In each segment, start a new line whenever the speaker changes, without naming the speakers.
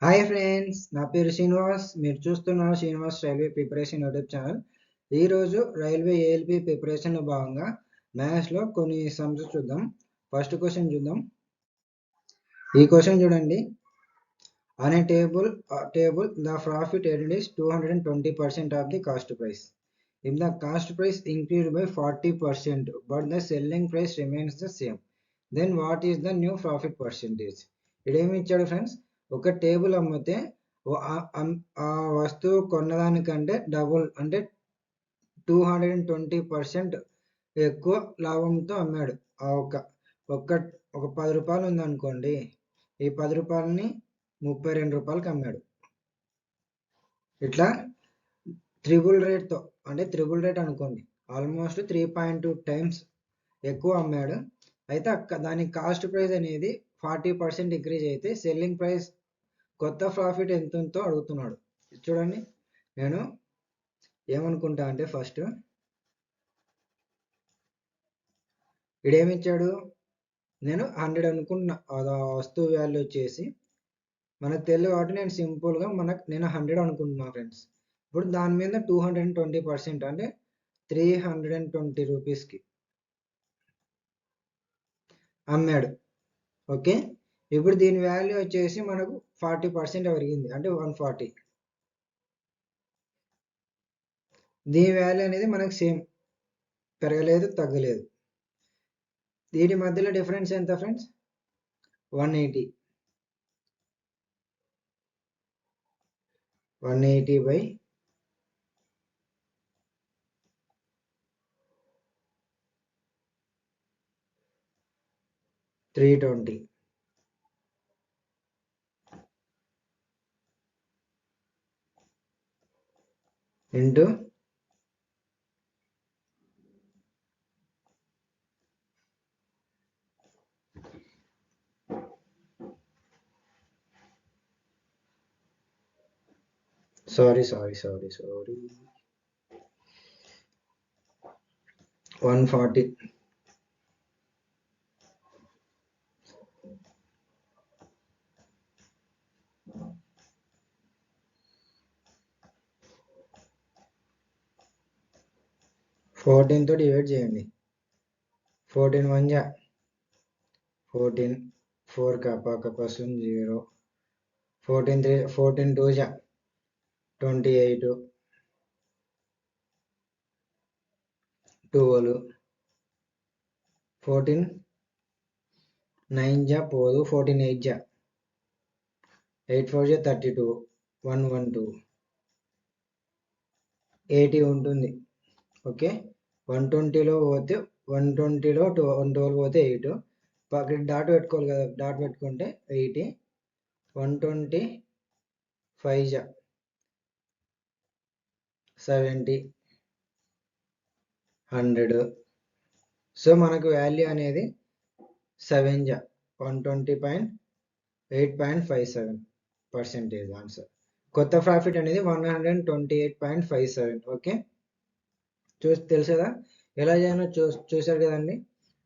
Hi friends, నా పేరు శ్రీనివాస్. మీరు చూస్తున్నారు Srinivas railway preparation YouTube channel. ఈరోజు రైల్వే ఏఎల్పి ప్రిపరేషన్లో భాగంగా మ్యాథ్స్లో కొన్ని సమ్స్ చూద్దాం. ఫస్ట్ క్వశ్చన్ చూద్దాం. ఈ క్వశ్చన్ చూడండి. On a table the profit earned is 220% of the cost price. If the cost price increased by 40% but the selling price remains the same, then what is the new profit percentage? ఇదేమి ఇచ్చాడు friends? ఒక table అమ్మితే ఆ వస్తువు కొన్నదానికంటే double అంటే 220% ఎక్కువ లాభంతో అమ్మాడు. ఒక 10 రూపాయలు ఉందనుకోండి, ఈ 10 రూపాయలని 32 రూపాయలకి అమ్మాడు. ఇట్లా త్రిబుల్ రేట్ అనుకోండి, ఆల్మోస్ట్ 3.2 times ఎక్కువ అమ్మాడు. అయితే దాని కాస్ట్ ప్రైస్ అనేది 40% ఇంక్రీజ్ అయితే సెల్లింగ్ ప్రైస్ కొత్త ప్రాఫిట్ ఎంత ఉందో అడుగుతున్నాడు. చూడండి, నేను ఏమనుకుంటా అంటే ఫస్ట్ ఇడేమిచ్చాడు, నేను 100 అనుకుంటున్నా. వస్తువు వాల్యూ వచ్చేసి మనకు తెలియదు కాబట్టి నేను సింపుల్గా నేను 100 అనుకుంటున్నా ఫ్రెండ్స్. ఇప్పుడు దాని మీద 220% అంటే 320 రూపీస్కి అమ్మాడు. ఓకే, ఇప్పుడు దీని వాల్యూ వచ్చేసి మనకు 40% పెరిగింది అంటే 140. దీని వాల్యూ అనేది మనకు సేమ్, పెరగలేదు తగ్గలేదు. దీని మధ్యలో డిఫరెన్స్ ఎంత ఫ్రెండ్స్? 180. 180 by 320 into sorry 140. తో డివైడ్ చేయండి. 14 1 జా 14, 4 కపాసం 0, 14 2 జా 28, 12, 14 9 జా పోదు, 14 8 జా 8 4 జా 32, 112, 80 ఉంటుంది. ఓకే, 120లో పోతే 120లో 112 పోతే 8, పక్కన డాట్ పెట్టుకోవాలి కదా, డాట్ పెట్టుకుంటే 80, 125 జా 70, 100. సో మనకు వాల్యూ అనేది 7 జా 120.857% ఆన్సర్. కొత్త ప్రాఫిట్ అనేది 128.57. ఓకే, తెలుసా ఎలా చేయాలో చూసారు కదండి.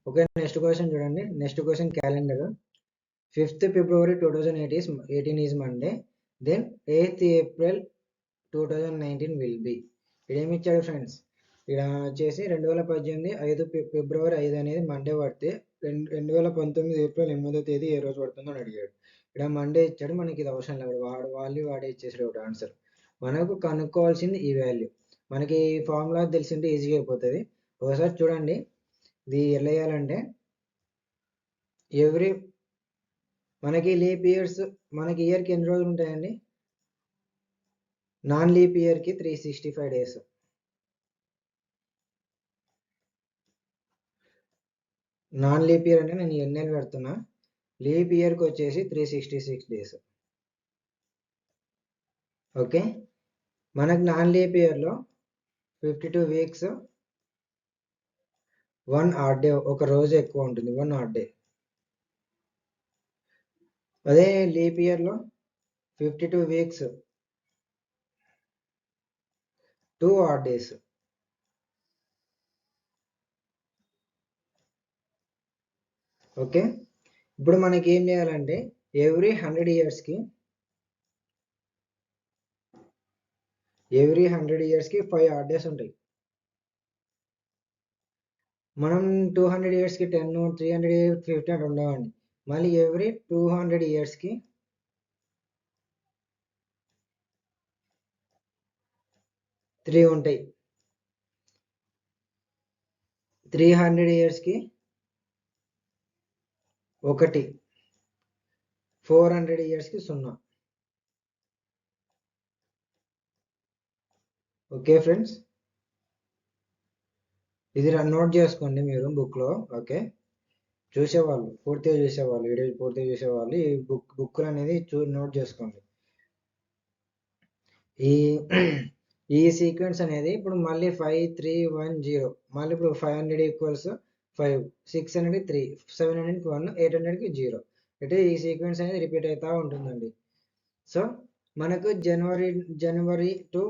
ఓకే, నెక్స్ట్ క్వశ్చన్ చూడండి. Next question calendar. 5th February 2018 is Monday, then 8th April 2019 will be. ఇదేమి ఇచ్చాడు ఫ్రెండ్స్? ఇక్కడ వచ్చేసి 2018 5 ఫిబ్రవరి 5 అనేది మండే పడితే 2019 ఏప్రిల్ 8వ తేదీ ఏ రోజు పడుతుందో అని అడిగాడు. ఇక్కడ మండే ఇచ్చాడు, మనకి ఇది అవసరం లేదు, వాడే ఇచ్చేసాడు ఒకటి ఆన్సర్. మనకు కనుక్కోవాల్సింది ఈ వాల్యూ. మనకి ఫార్ములా తెలిసింటే ఈజీగా అయిపోతుంది. ఒకసారి చూడండి, ఇది ఎలా వేయాలంటే మనకి లీప్ ఇయర్స్, మనకి ఇయర్కి ఎన్ని రోజులు ఉంటాయండి? నాన్ లీప్ ఇయర్కి 365 days. నాన్ లీప్ ఇయర్ అంటే నేను ఎన్నేళ్ళు పెడుతున్నా, లీప్ ఇయర్కి వచ్చేసి 366 days. ఓకే, మనకు నాన్ లీప్ ఇయర్లో 52 weeks, 1 odd day, ఒక రోజు ఎక్కువ ఉంటుంది, 1 odd day. అదే లీప్ ఇయర్లో 52 weeks, 2 odd days. ఓకే, ఇప్పుడు మనకి ఏం చేయాలంటే ఎవ్రీ 100 yearsకి ఎవ్రీ 100 ఇయర్స్కి 5 ఆడ్ డేస్ ఉంటాయి. మనం 200 ఇయర్స్కి 10, 300 50 అట్లా ఉండవండి. మళ్ళీ ఎవ్రీ 200 ఇయర్స్కి 3 ఉంటాయి. 300 ఇయర్స్కి 1, 400 ఇయర్స్కి 0. ఓకే ఫ్రెండ్స్, ఇది నోట్ చేసుకోండి మీరు బుక్లో. ఓకే, చూసేవాళ్ళు పూర్తిగా చూసేవాళ్ళు, వీడియో పూర్తిగా చూసేవాళ్ళు ఈ బుక్ అనేది నోట్ చేసుకోండి. ఈ సీక్వెన్స్ అనేది ఇప్పుడు మళ్ళీ 5, 3, 1, 0, మళ్ళీ ఇప్పుడు 500 ఈక్వల్స్ 5, 600 3, 700 1, 800 0. అంటే ఈ సీక్వెన్స్ అనేది రిపీట్ అవుతూ ఉంటుందండి. సో మనకు జనవరి టు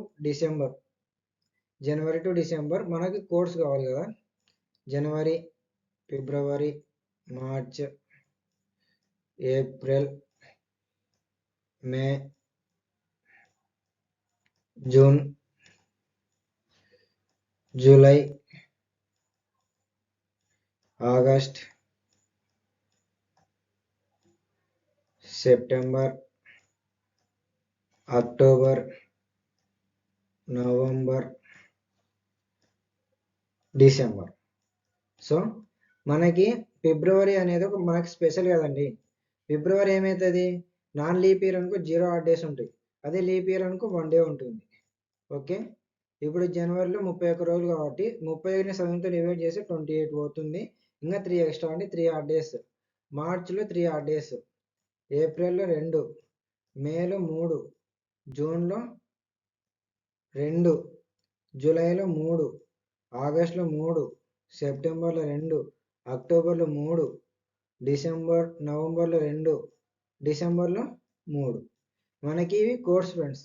డిసెంబర్ మనకి కోడ్స్ కావాలి కదా. జనవరి, ఫిబ్రవరి, March, April, May, June, July, August, September, October, November, December. So మనకి ఫిబ్రవరి అనేది మనకి స్పెషల్ కదండి. ఫిబ్రవరి ఏమవుతుంది, నాన్ లీప్ ఇయర్ అనుకో 0 ఆడ్ డేస్ ఉంటాయి. అదే లీప్ ఇయర్ అనుకో 1 డే ఉంటుంది. ఓకే, ఇప్పుడు జనవరిలో 31 రోజులు కాబట్టి 31ని 7తో డివైడ్ చేసి 28 పోతుంది. ఇంకా 3 ఎక్స్ట్రా అంటే 3 ఆడ్ డేస్. మార్చ్లో 3 ఆడ్ డేస్, ఏప్రిల్లో 2, మేలో 3, జూన్లో 2, జూలైలో 3, ఆగస్టులో 3, సెప్టెంబర్లో 2, అక్టోబర్లో 3, నవంబర్లో 2, డిసెంబర్లో 3. మనకి ఇవి కోర్స్ ఫ్రెండ్స్.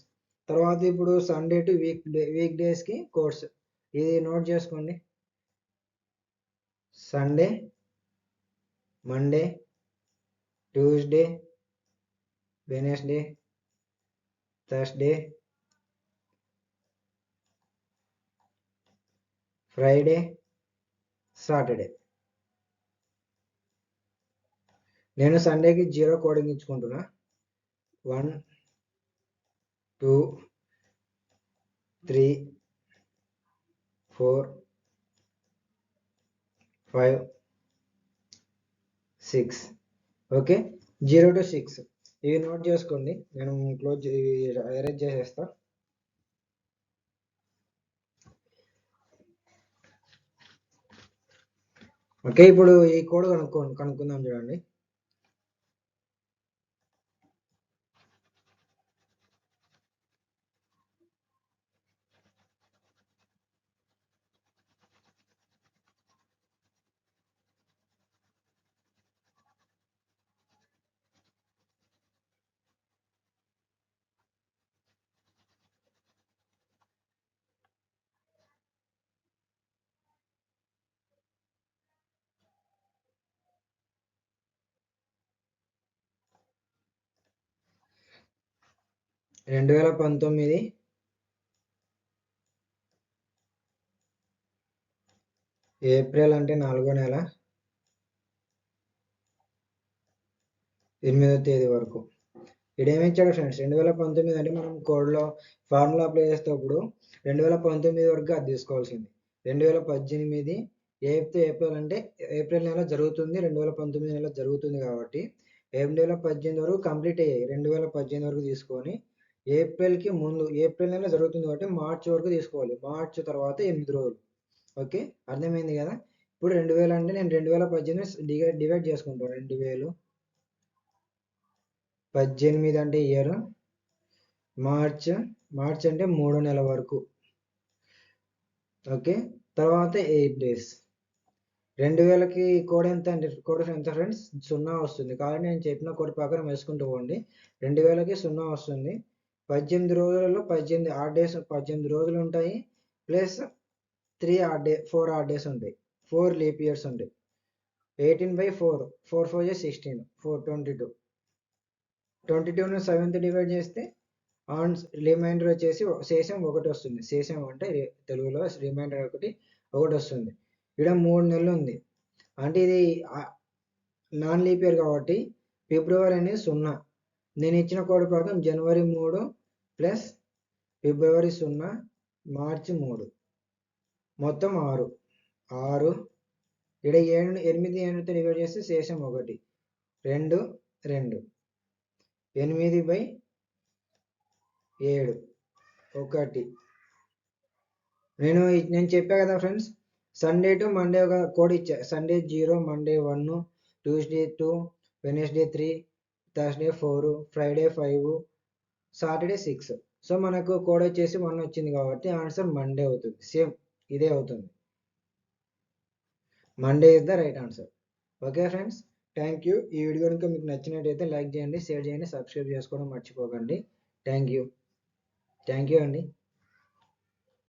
తర్వాత ఇప్పుడు సండే టు వీక్ డేస్కి కోర్స్, ఇది నోట్ చేసుకోండి. Sunday, Monday, Tuesday, Wednesday, Thursday, Friday, Saturday. నేను సండేకి 0 కోడింగ్ ఇచ్చుకుంటున్నా. 1, 2, 3, 4, 5, 6. ఓకే, 0 to 6 ఇవి నోట్ చేసుకోండి. నేను క్లోజ్ అరేంజ్ చేసేస్తా. ఓకే, ఇప్పుడు ఈ కోడ్ కనుక్కుందాం చూడండి. రెండు 2019 ఏప్రిల్ అంటే 4వ నెల 8వ తేదీ వరకు. ఇక్కడ ఏమిచ్చాడు ఫ్రెండ్స్, 2019 అంటే మనం కోడ్లో ఫార్ములా అప్లై చేసేటప్పుడు 2019 వరకు అది తీసుకోవాల్సింది. 2018 ఏప్రిల్ అంటే ఏప్రిల్ నెల జరుగుతుంది, 2019 నెల జరుగుతుంది కాబట్టి 2018 వరకు కంప్లీట్ అయ్యాయి. 2018 వరకు తీసుకొని ఏప్రిల్కి ముందు, ఏప్రిల్ నెల జరుగుతుంది కాబట్టి మార్చ్ వరకు తీసుకోవాలి. మార్చ్ తర్వాత 8 రోజులు. ఓకే, అర్థమైంది కదా. ఇప్పుడు 2000 అంటే నేను 2018 డివైడ్ చేసుకుంటాను. 2018 అంటే ఇయర్, మార్చ్ అంటే 3వ నెల వరకు. ఓకే, తర్వాత 8 days. 2000కి కోడ్ ఎంత అంటే ఫ్రెండ్స్ 0 వస్తుంది. కాబట్టి నేను చెప్పిన కోడ్ ప్రకారం వేసుకుంటూ పోండి. 2000కి 0 వస్తుంది. 18 రోజులలో 18 ఆడ్ డేస్, 18 రోజులు ఉంటాయి. ప్లస్ 4 ఆడ్ డేస్ ఉంటాయి. 4 లీప్ ఇయర్స్ ఉంటాయి. 18/4, 4 4 16, 4 22. 22ను 7తో డివైడ్ చేస్తే రిమైండర్ వచ్చేసి శేషం 1 వస్తుంది. శేషం అంటే తెలుగులో రిమైండర్ ఒకటి వస్తుంది. ఇక్కడ 3 నెలలు ఉంది. అంటే ఇది నాన్ లీప్ ఇయర్ కాబట్టి ఫిబ్రవరి అనేది 0. నేను ఇచ్చిన కోడ్ ప్రకారం జనవరి 3 ప్లస్ ఫిబ్రవరి 0 మార్చి 3 మొత్తం 6. ఇక్కడ 8తో డివైడ్ చేస్తే శేషం 1 2 8/7 1. నేను చెప్పా కదా ఫ్రెండ్స్, సండే టు మండే ఒక కోడ్ ఇచ్చా. Sunday 0, Monday 1, Tuesday 2, Wednesday 3, Thursday 4, Friday 5, Saturday 6. So మనకు కోడ్ వచ్చేసి 1 వచ్చింది కాబట్టి ఆన్సర్ మండే అవుతుంది. సేమ్ ఇదే అవుతుంది. Monday is the right answer. Okay friends, thank you. ఈ వీడియో కనుక మీకు నచ్చినట్టయితే లైక్ చేయండి, షేర్ చేయండి, సబ్స్క్రైబ్ చేసుకోవడం మర్చిపోకండి. థ్యాంక్ యూ అండి.